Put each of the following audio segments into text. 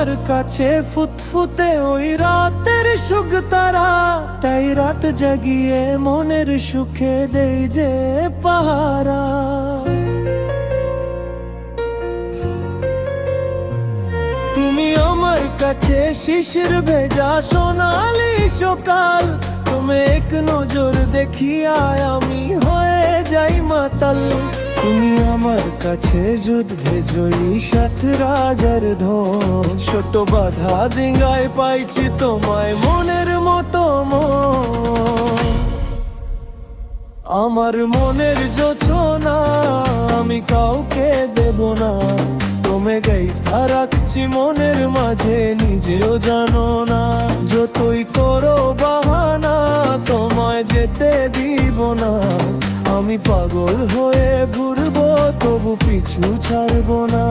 আমার কাছে ফুটফুটে ওই রাতের সুখ তারা, তাই রাত জাগিয়ে মনের সুখে দেই যে পাহারা। তুমি আমার কাছে শিশির ভেজা সোনালি সকাল, তুমি এক নজর দেখিয়া আমি হয়ে যাই মাতাল। তুমি আমার কাছে যুদ্ধে জয়ী সাত রাজার ধন, ছোট বাধা ডিঙ্গায় পাইছি তোমায় মনের মতো মন। আমার মনের যোছনা আমি কাউকে দেব না, তুমি গাইথা রাখছি মনের মাঝে নিজেও জানো না। যতই করো বাহানা তোমায় যেতে দিব না, আমি পাগল হয়ে ঘুরবো তবু পিছু ছাড়বো না।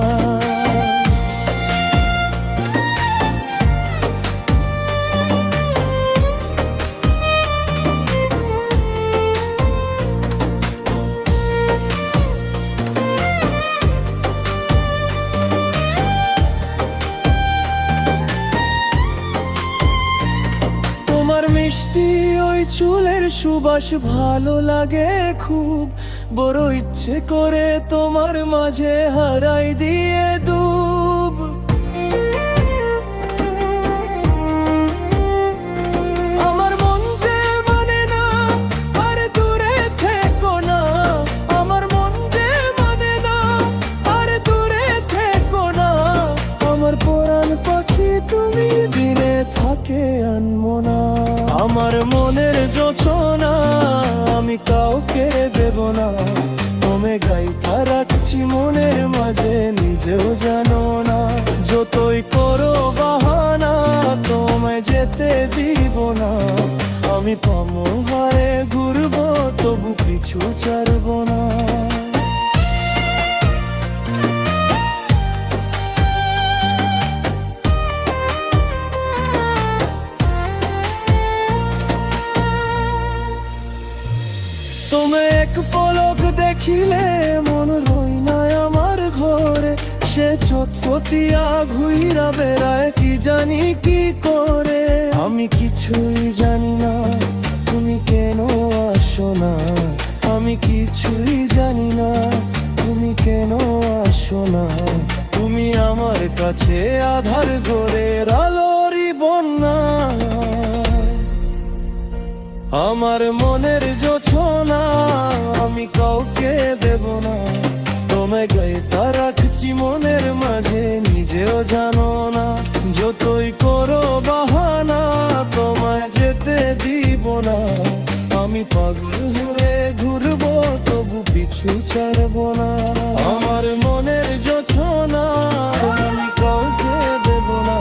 তোমার মিষ্টি ওই চুলের সুবাস ভালো লাগে খুব, বড় ইচ্ছে করে তোমার মাঝে হারাই দিয়ে ডুব। আমার মন যে মানে না আর দূরে থেকো না, আমার মন যে মানে না আর দূরে থেকো না। আমার পরাণ পাখি তুমি বিনে থাকে আনমো না। আমার মনের যোছনা আমি কাউকে দেব না, তুমি গাইথা রাখছি মনের মাঝে নিজেও জানো না। যতই করো বাহানা তোমায় যেতে দিব না, আমি পামো হারে ঘুরবো তবু পিছু ছাড়বো না। তুমি এক পলক দেখিলে মন রই না আমার ঘরে, সে চটফটিয়া ঘুইরা বেড়ায় কি জানি কি করে। আমি কিছুই জানি না তুমি কেন আসো না, আমি কিছুই জানি না তুমি কেন আসো না। তুমি আমার কাছে আধার ঘরের আলোরই বন্যা, আমার মনের যোছনা আমি কাউকে দেব না, তোমায় গাইথা রাখছি মনের মাঝে নিজেও জানো না। যতই করো বাহানা তোমায় যেতে দিব না, আমি পাগল হয়ে ঘুরবো তবু পিছু ছাড়বো না। আমার মনের যোছনা আমি কাউকে দেব না,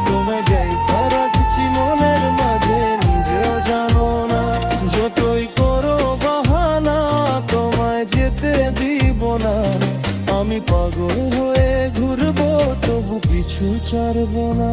তোমায় গাইথা রাখছি মনের মাঝে নিজেও জানো না। যতই করো বাহানা তোমায় যেতে দিব না, আমি পাগল হয়ে ঘুরবো তবু পিছু ছাড়বো না।